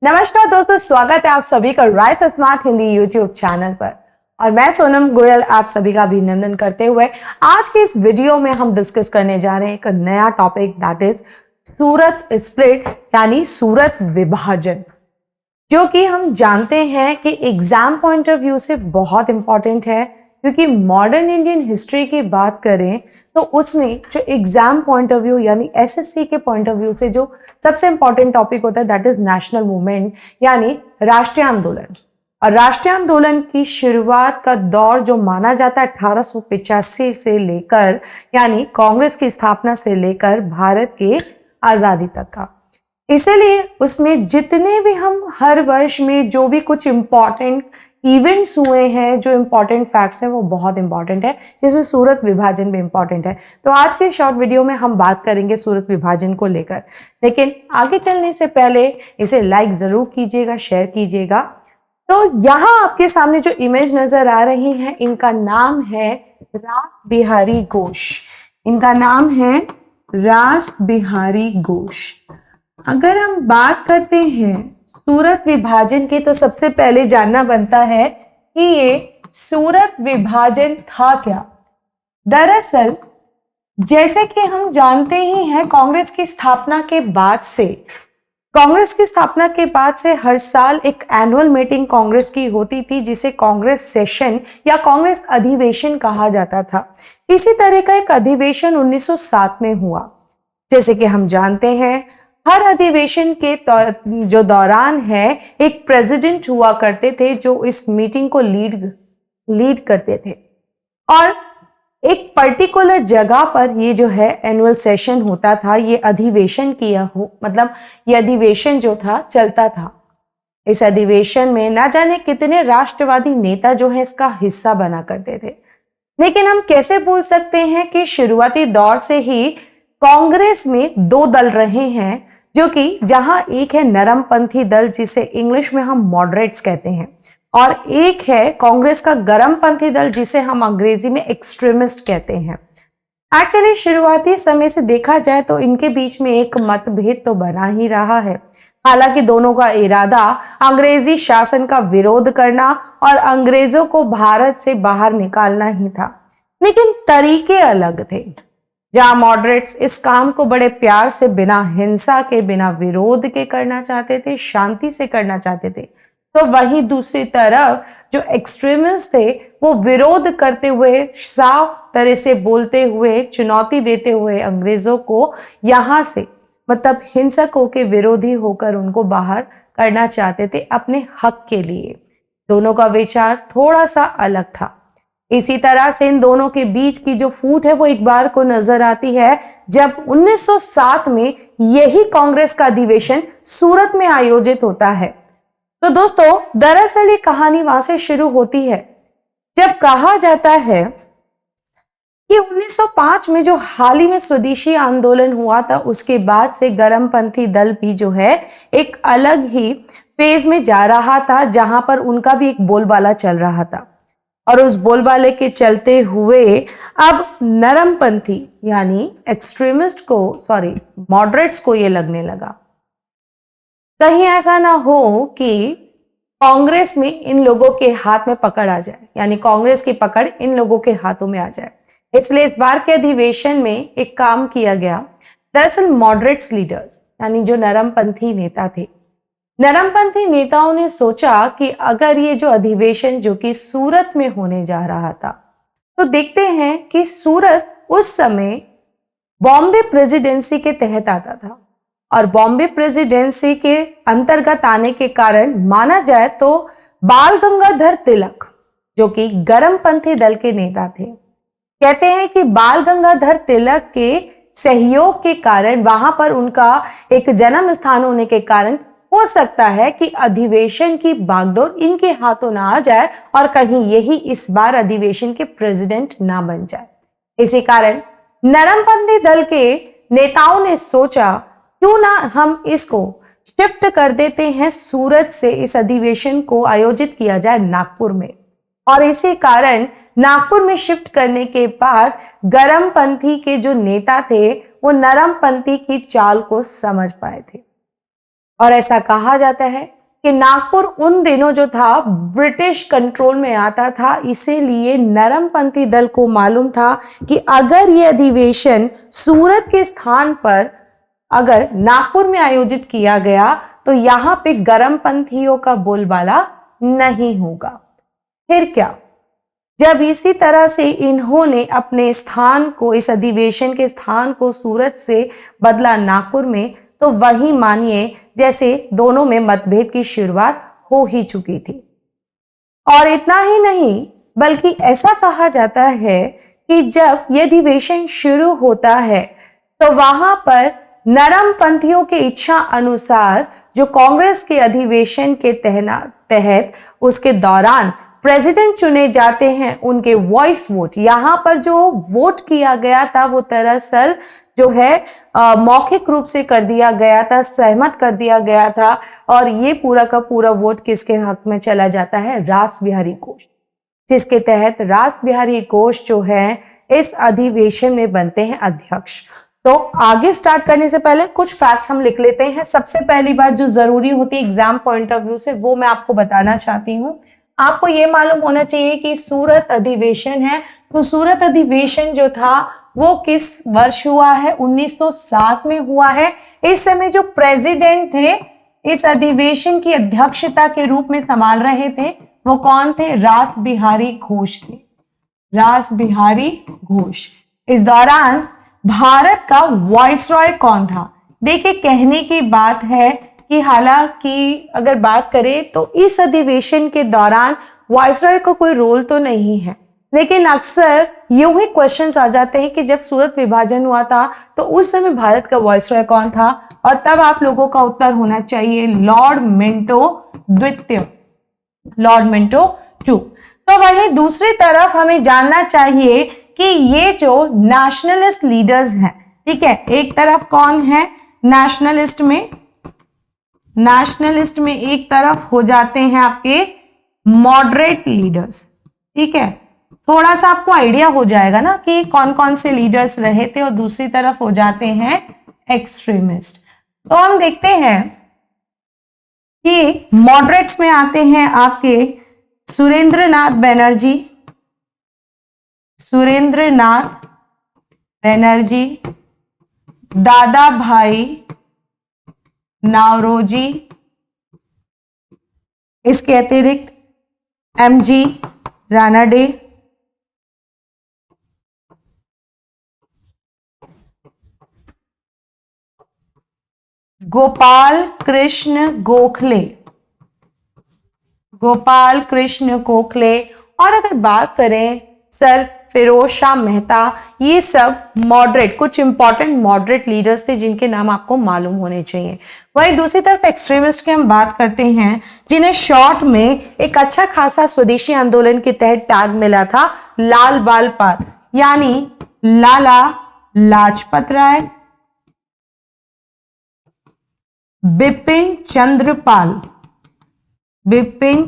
नमस्कार दोस्तों, स्वागत है आप सभी का rice smart Hindi YouTube channel पर। और मैं सोनम गोयल आप सभी का अभिनंदन करते हुए आज के इस वीडियो में हम डिस्कस करने जा रहे हैं एक नया topic, that is Surat split यानी सूरत विभाजन, जो कि हम जानते हैं कि एग्जाम पॉइंट ऑफ व्यू से बहुत इंपॉर्टेंट है। क्योंकि मॉडर्न इंडियन हिस्ट्री की बात करें तो उसमें जो एग्जाम पॉइंट ऑफ व्यू यानी एसएससी के पॉइंट ऑफ व्यू से जो सबसे इंपॉर्टेंट टॉपिक होता है दैट इज नेशनल मूवमेंट यानी राष्ट्रीय आंदोलन। और राष्ट्रीय आंदोलन की शुरुआत का दौर जो माना जाता है 1885 से लेकर यानी कांग्रेस की स्थापना से लेकर भारत के आजादी तक का। इसीलिए उसमें जितने भी हम हर वर्ष में जो भी कुछ इंपॉर्टेंट इवेंट्स हुए हैं, जो इंपॉर्टेंट फैक्ट्स हैं, वो बहुत इंपॉर्टेंट है, जिसमें सूरत विभाजन भी इंपॉर्टेंट है। तो आज के शॉर्ट वीडियो में हम बात करेंगे सूरत विभाजन को लेकर। लेकिन आगे चलने से पहले इसे लाइक जरूर कीजिएगा, शेयर कीजिएगा। तो यहाँ आपके सामने जो इमेज नजर आ रही है, इनका नाम है रास बिहारी घोष। इनका नाम है रास बिहारी घोष। अगर हम बात करते हैं सूरत विभाजन की तो सबसे पहले जानना बनता है कि ये सूरत विभाजन था क्या। दरअसल जैसे कि हम जानते ही हैं, कांग्रेस की स्थापना के बाद से हर साल एक एनुअल मीटिंग कांग्रेस की होती थी, जिसे कांग्रेस सेशन या कांग्रेस अधिवेशन कहा जाता था। इसी तरह का एक अधिवेशन 1907 में हुआ। जैसे कि हम जानते हैं, हर अधिवेशन के जो दौरान है एक प्रेसिडेंट हुआ करते थे जो इस मीटिंग को लीड करते थे, और एक पर्टिकुलर जगह पर ये जो है एनुअल सेशन होता था। ये अधिवेशन ये अधिवेशन जो था चलता था। इस अधिवेशन में ना जाने कितने राष्ट्रवादी नेता जो है इसका हिस्सा बना करते थे। लेकिन हम कैसे बोल सकते हैं कि शुरुआती दौर से ही कांग्रेस में दो दल रहे हैं, जो कि जहां एक है नरमपंथी दल जिसे इंग्लिश में हम मॉडरेट्स कहते हैं, और एक है कांग्रेस का गरमपंथी दल जिसे हम अंग्रेजी में एक्सट्रीमिस्ट कहते हैं। एक्चुअली शुरुआती समय से देखा जाए तो इनके बीच में एक मतभेद तो बना ही रहा है। हालांकि दोनों का इरादा अंग्रेजी शासन का विरोध करना और अंग्रेजों को भारत से बाहर निकालना ही था, लेकिन तरीके अलग थे। जहां मॉडरेट्स इस काम को बड़े प्यार से, बिना हिंसा के, बिना विरोध के करना चाहते थे, शांति से करना चाहते थे, तो वहीं दूसरी तरफ जो एक्सट्रीमिस्ट थे वो विरोध करते हुए, साफ तरह से बोलते हुए, चुनौती देते हुए अंग्रेजों को यहां से हिंसकों के विरोधी होकर उनको बाहर करना चाहते थे अपने हक के लिए। दोनों का विचार थोड़ा सा अलग था। इसी तरह से इन दोनों के बीच की जो फूट है वो एक बार को नजर आती है जब 1907 में यही कांग्रेस का अधिवेशन सूरत में आयोजित होता है। तो दोस्तों, दरअसल ये कहानी वहां से शुरू होती है जब कहा जाता है कि 1905 में जो हाल ही में स्वदेशी आंदोलन हुआ था, उसके बाद से गरमपंथी दल भी जो है एक अलग ही फेज में जा रहा था, जहां पर उनका भी एक बोलबाला चल रहा था। और उस बोलबाले के चलते हुए अब नरमपंथी यानी मॉडरेट्स को ये लगने लगा कहीं ऐसा ना हो कि कांग्रेस में इन लोगों के हाथ में पकड़ आ जाए, यानी कांग्रेस की पकड़ इन लोगों के हाथों में आ जाए। इसलिए इस बार के अधिवेशन में एक काम किया गया। दरअसल मॉडरेट्स लीडर्स यानी जो नरमपंथी नेता थे, नरमपंथी नेताओं ने सोचा कि अगर ये जो अधिवेशन जो कि सूरत में होने जा रहा था, तो देखते हैं कि सूरत उस समय बॉम्बे प्रेसिडेंसी के तहत आता था, और बॉम्बे प्रेसिडेंसी के अंतर्गत आने के कारण माना जाए तो बाल गंगाधर तिलक जो कि गरमपंथी दल के नेता थे, कहते हैं कि बाल गंगाधर तिलक के सहयोग के कारण, वहां पर उनका एक जन्म स्थान होने के कारण हो सकता है कि अधिवेशन की बागडोर इनके हाथों ना आ जाए और कहीं यही इस बार अधिवेशन के प्रेसिडेंट ना बन जाए। इसी कारण नरमपंथी दल के नेताओं ने सोचा क्यों ना हम इसको शिफ्ट कर देते हैं सूरत से, इस अधिवेशन को आयोजित किया जाए नागपुर में। और इसी कारण नागपुर में शिफ्ट करने के बाद गरमपंथी के जो नेता थे वो नरमपंथी की चाल को समझ पाए थे। और ऐसा कहा जाता है कि नागपुर उन दिनों जो था ब्रिटिश कंट्रोल में आता था, इसीलिए नरमपंथी दल को मालूम था कि अगर ये अधिवेशन सूरत के स्थान पर अगर नागपुर में आयोजित किया गया तो यहाँ पे गरमपंथियों का बोलबाला नहीं होगा। फिर क्या, जब इसी तरह से इन्होंने अपने स्थान को, इस अधिवेशन के स्थान को सूरत से बदला नागपुर में, तो वही मानिए जैसे दोनों में मतभेद की शुरुआत हो ही चुकी थी। और इतना ही नहीं, बल्कि ऐसा कहा जाता है कि जब यह अधिवेशन शुरू होता है तो वहां पर नरमपंथियों के इच्छा अनुसार जो कांग्रेस के अधिवेशन के तहत उसके दौरान प्रेसिडेंट चुने जाते हैं, उनके वॉइस वोट, यहाँ पर जो वोट किया गया था वो दरअसल जो है मौखिक रूप से कर दिया गया था, सहमत कर दिया गया था। और ये पूरा का पूरा वोट किसके हक में चला जाता है? रास बिहारी घोष, जिसके तहत रास बिहारी घोष जो है इस अधिवेशन में बनते हैं अध्यक्ष। तो आगे स्टार्ट करने से पहले कुछ फैक्ट्स हम लिख लेते हैं। सबसे पहली बात जो जरूरी होती है एग्जाम पॉइंट ऑफ व्यू से, वो मैं आपको बताना चाहती हूँ। आपको ये मालूम होना चाहिए कि सूरत अधिवेशन है, तो सूरत अधिवेशन जो था वो किस वर्ष हुआ है? 1907 में हुआ है। इस समय जो प्रेसिडेंट थे इस अधिवेशन की अध्यक्षता के रूप में संभाल रहे थे वो कौन थे? रास बिहारी घोष थे, रास बिहारी घोष। इस दौरान भारत का वाइसरॉय कौन था? देखिए, कहने की बात है कि हालांकि अगर बात करें तो इस अधिवेशन के दौरान वाइसरॉय का कोई रोल तो नहीं है, लेकिन अक्सर यूं ही क्वेश्चंस आ जाते हैं कि जब सूरत विभाजन हुआ था तो उस समय भारत का वाइसरॉय कौन था? और तब आप लोगों का उत्तर होना चाहिए लॉर्ड मिंटो द्वितीय, लॉर्ड मिंटो टू। तो वहीं दूसरी तरफ हमें जानना चाहिए कि ये जो नेशनलिस्ट लीडर्स हैं, ठीक है, एक तरफ कौन है? नेशनलिस्ट में एक तरफ हो जाते हैं आपके मॉडरेट लीडर्स, ठीक है। थोड़ा सा आपको आइडिया हो जाएगा ना कि कौन कौन से लीडर्स रहे थे। और दूसरी तरफ हो जाते हैं एक्सट्रीमिस्ट। तो हम देखते हैं कि मॉडरेट्स में आते हैं आपके सुरेंद्रनाथ बनर्जी, दादा भाई नावरोजी, इसके अतिरिक्त एमजी रानाडे, गोपाल कृष्ण गोखले। और अगर बात करें सर फिरोज शाह मेहता, ये सब मॉडरेट, कुछ इंपॉर्टेंट मॉडरेट लीडर्स थे जिनके नाम आपको मालूम होने चाहिए। वहीं दूसरी तरफ एक्सट्रीमिस्ट की हम बात करते हैं, जिन्हें शॉर्ट में एक अच्छा खासा स्वदेशी आंदोलन के तहत टैग मिला था लाल बाल पाल, यानी लाला लाजपत राय, बिपिन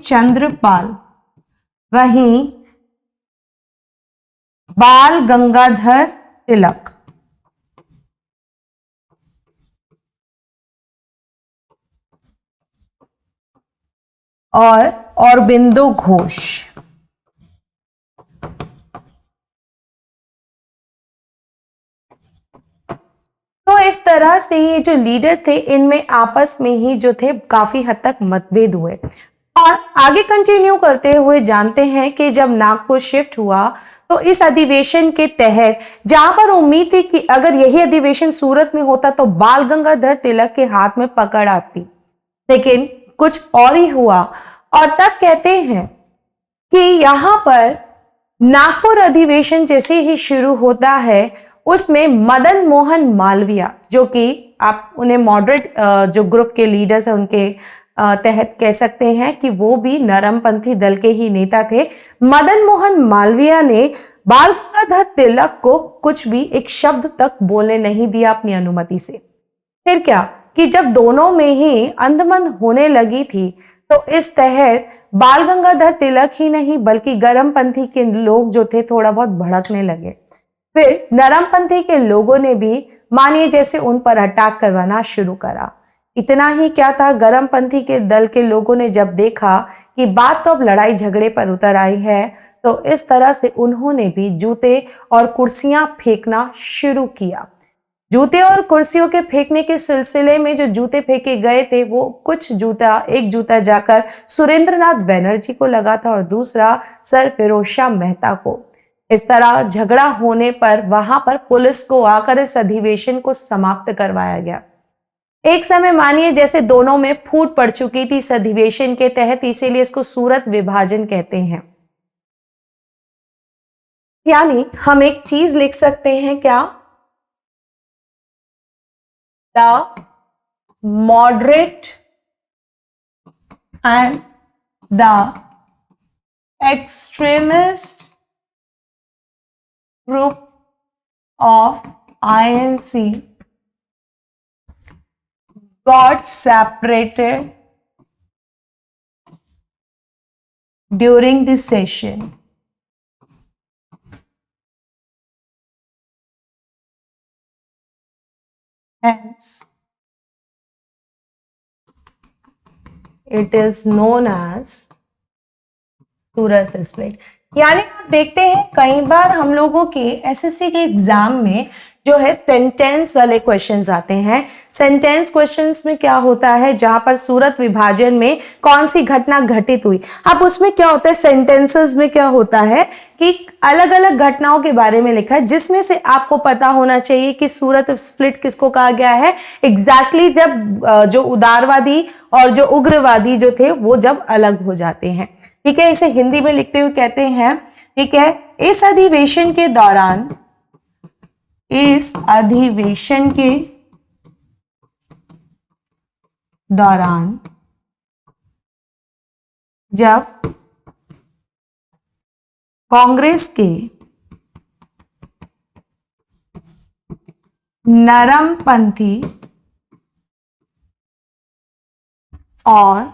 चंद्रपाल, वहीं बाल गंगाधर तिलक, और औरबिंदो घोष। तो इस तरह से ये जो लीडर्स थे इनमें आपस में ही जो थे काफी हद तक मतभेद हुए। और आगे कंटिन्यू करते हुए जानते हैं कि जब नागपुर शिफ्ट हुआ तो इस अधिवेशन के तहत, जहां पर उम्मीद थी कि अगर यही अधिवेशन सूरत में होता तो बाल गंगाधर तिलक के हाथ में पकड़ आती, लेकिन कुछ और ही हुआ। और तब कहते हैं कि यहां पर नागपुर अधिवेशन जैसे ही शुरू होता है उसमें मदन मोहन मालवीय, जो कि आप उन्हें मॉडरेट जो ग्रुप के लीडर्स हैं उनके तहत कह सकते हैं कि वो भी नरमपंथी दल के ही नेता थे। मदन मोहन मालवीय ने बाल गंगाधर तिलक को कुछ भी एक शब्द तक बोलने नहीं दिया अपनी अनुमति से। फिर क्या कि जब दोनों में ही अंधमंध होने लगी थी तो इस तहत बाल गंगाधर तिलक ही नहीं बल्कि गरमपंथी के लोग जो थे थोड़ा बहुत भड़कने लगे। फिर नरमपंथी के लोगों ने भी मानिए जैसे उन पर अटैक करवाना शुरू करा। इतना ही क्या था, गरमपंथी के दल के लोगों ने जब देखा कि बात तो अब लड़ाई झगड़े पर उतर आई है, तो इस तरह से उन्होंने भी जूते और कुर्सियां फेंकना शुरू किया। जूते और कुर्सियों के फेंकने के सिलसिले में जो जूते फेंके गए थे, वो एक जूता जाकर सुरेंद्रनाथ बैनर्जी को लगा था और दूसरा सर फिरोज शाह मेहता को। इस तरह झगड़ा होने पर वहां पर पुलिस को आकर इस अधिवेशन को समाप्त करवाया गया। एक समय मानिए जैसे दोनों में फूट पड़ चुकी थी इस अधिवेशन के तहत, इसीलिए इसको सूरत विभाजन कहते हैं। यानी हम एक चीज लिख सकते हैं क्या, the moderate and the extremist group of INC got separated during this session. Hence, it is known as Surat split. यानी आप देखते हैं कई बार हम लोगों के SSC के एग्जाम में जो है सेंटेंस वाले क्वेश्चंस आते हैं। सेंटेंस क्वेश्चंस में क्या होता है, जहां पर सूरत विभाजन में कौन सी घटना घटित हुई, अब उसमें क्या होता है, सेंटेंसेस में क्या होता है कि अलग अलग घटनाओं के बारे में लिखा है, जिसमें से आपको पता होना चाहिए कि सूरत स्प्लिट किसको कहा गया है। एग्जैक्टली जब जो उदारवादी और जो उग्रवादी जो थे वो जब अलग हो जाते हैं। ठीक है, इसे हिंदी में लिखते हुए कहते हैं, ठीक है, इस अधिवेशन के दौरान जब कांग्रेस के नरमपंथी और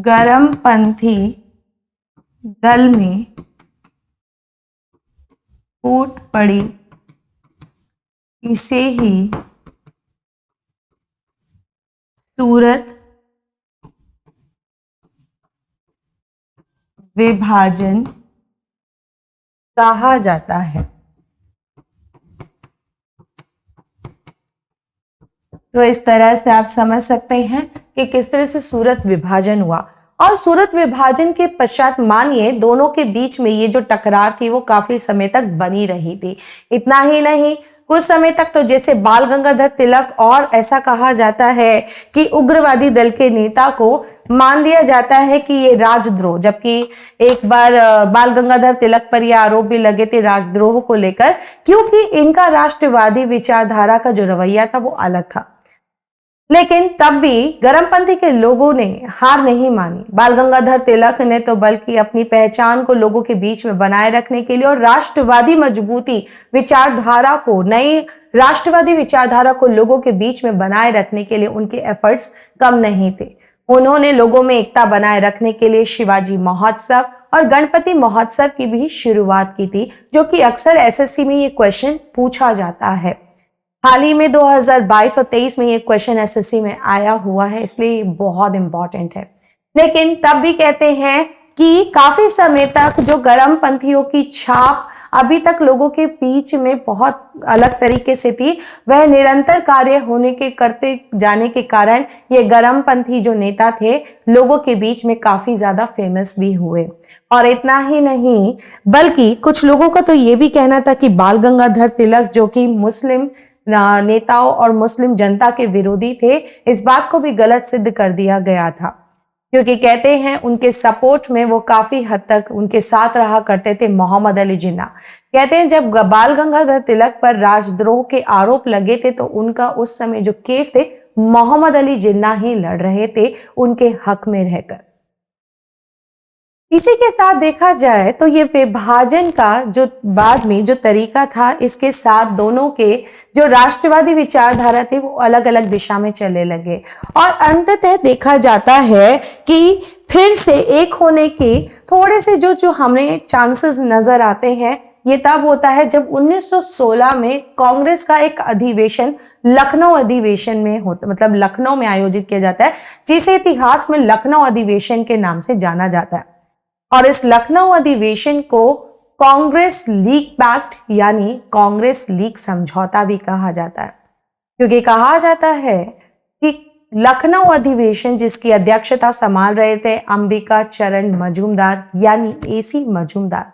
गरमपंथी दल में फूट पड़ी, इसे ही सूरत विभाजन कहा जाता है। तो इस तरह से आप समझ सकते हैं कि किस तरह से सूरत विभाजन हुआ। और सूरत विभाजन के पश्चात मानिए दोनों के बीच में ये जो टकरार थी वो काफी समय तक बनी रही थी। इतना ही नहीं, कुछ समय तक तो जैसे बाल गंगाधर तिलक, और ऐसा कहा जाता है कि उग्रवादी दल के नेता को मान लिया जाता है कि ये राजद्रोह, जबकि एक बार बाल गंगाधर तिलक पर यह आरोप भी लगे थे राजद्रोह को लेकर, क्योंकि इनका राष्ट्रवादी विचारधारा का जो रवैया था वो अलग था। लेकिन तब भी गरमपंथी के लोगों ने हार नहीं मानी। बाल गंगाधर तिलक ने तो बल्कि अपनी पहचान को लोगों के बीच में बनाए रखने के लिए और राष्ट्रवादी नई राष्ट्रवादी विचारधारा को लोगों के बीच में बनाए रखने के लिए उनके एफर्ट्स कम नहीं थे। उन्होंने लोगों में एकता बनाए रखने के लिए शिवाजी महोत्सव और गणपति महोत्सव की भी शुरुआत की थी, जो कि अक्सर SSC में ये क्वेश्चन पूछा जाता है। हाल ही में 2022 और 23 में ये क्वेश्चन SSC में आया हुआ है, इसलिए बहुत इंपॉर्टेंट है। लेकिन तब भी कहते हैं कि काफी समय तक जो गरमपंथियों की छाप अभी तक लोगों के बीच में बहुत अलग तरीके से थी, वह निरंतर कार्य करते जाने के कारण ये गरमपंथी जो नेता थे लोगों के बीच में काफी ज्यादा फेमस भी हुए। और इतना ही नहीं, बल्कि कुछ लोगों का तो ये भी कहना था कि बाल गंगाधर तिलक, जो कि मुस्लिम नेताओं और मुस्लिम जनता के विरोधी थे, इस बात को भी गलत सिद्ध कर दिया गया था, क्योंकि कहते हैं उनके सपोर्ट में वो काफी हद तक उनके साथ रहा करते थे मोहम्मद अली जिन्ना। कहते हैं जब बाल गंगाधर तिलक पर राजद्रोह के आरोप लगे थे तो उनका उस समय जो केस थे मोहम्मद अली जिन्ना ही लड़ रहे थे उनके हक में रहकर। इसी के साथ देखा जाए तो ये विभाजन का जो बाद में जो तरीका था, इसके साथ दोनों के जो राष्ट्रवादी विचारधारा थे वो अलग अलग दिशा में चले लगे और अंततः देखा जाता है कि फिर से एक होने के थोड़े से जो हमें चांसेस नजर आते हैं ये तब होता है जब 1916 में कांग्रेस का एक अधिवेशन लखनऊ अधिवेशन में होता, मतलब लखनऊ में आयोजित किया जाता है, जिसे इतिहास में लखनऊ अधिवेशन के नाम से जाना जाता है। और इस लखनऊ अधिवेशन को कांग्रेस लीग पैक्ट यानी कांग्रेस लीग समझौता भी कहा जाता है, क्योंकि कहा जाता है कि लखनऊ अधिवेशन जिसकी अध्यक्षता संभाल रहे थे अंबिका चरण मजूमदार यानी एसी मजूमदार,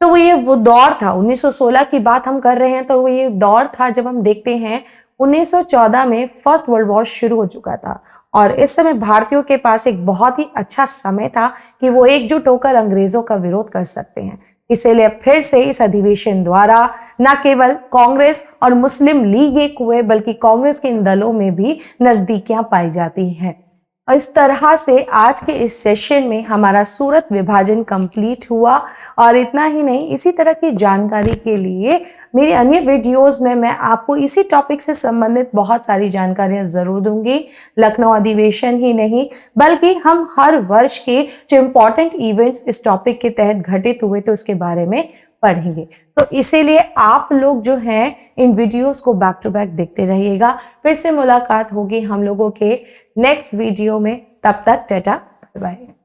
तो वो दौर था 1916 की बात हम कर रहे हैं, तो वो ये दौर था जब हम देखते हैं 1914 में फर्स्ट वर्ल्ड वॉर शुरू हो चुका था और इस समय भारतीयों के पास एक बहुत ही अच्छा समय था कि वो एकजुट होकर अंग्रेजों का विरोध कर सकते हैं। इसीलिए फिर से इस अधिवेशन द्वारा न केवल कांग्रेस और मुस्लिम लीग एक हुए, बल्कि कांग्रेस के इन दलों में भी नजदीकियां पाई जाती हैं। और इस तरह से आज के इस सेशन में हमारा सूरत विभाजन कंप्लीट हुआ। और इतना ही नहीं, इसी तरह की जानकारी के लिए मेरी अन्य वीडियोस में मैं आपको इसी टॉपिक से संबंधित बहुत सारी जानकारियां जरूर दूंगी। लखनऊ अधिवेशन ही नहीं, बल्कि हम हर वर्ष के जो इम्पोर्टेंट इवेंट्स इस टॉपिक के तहत घटित हुए थे उसके बारे में पढ़ेंगे। तो इसीलिए आप लोग जो हैं इन वीडियोस को बैक टू बैक देखते रहिएगा। फिर से मुलाकात होगी हम लोगों के नेक्स्ट वीडियो में, तब तक टाटा बाय बाय।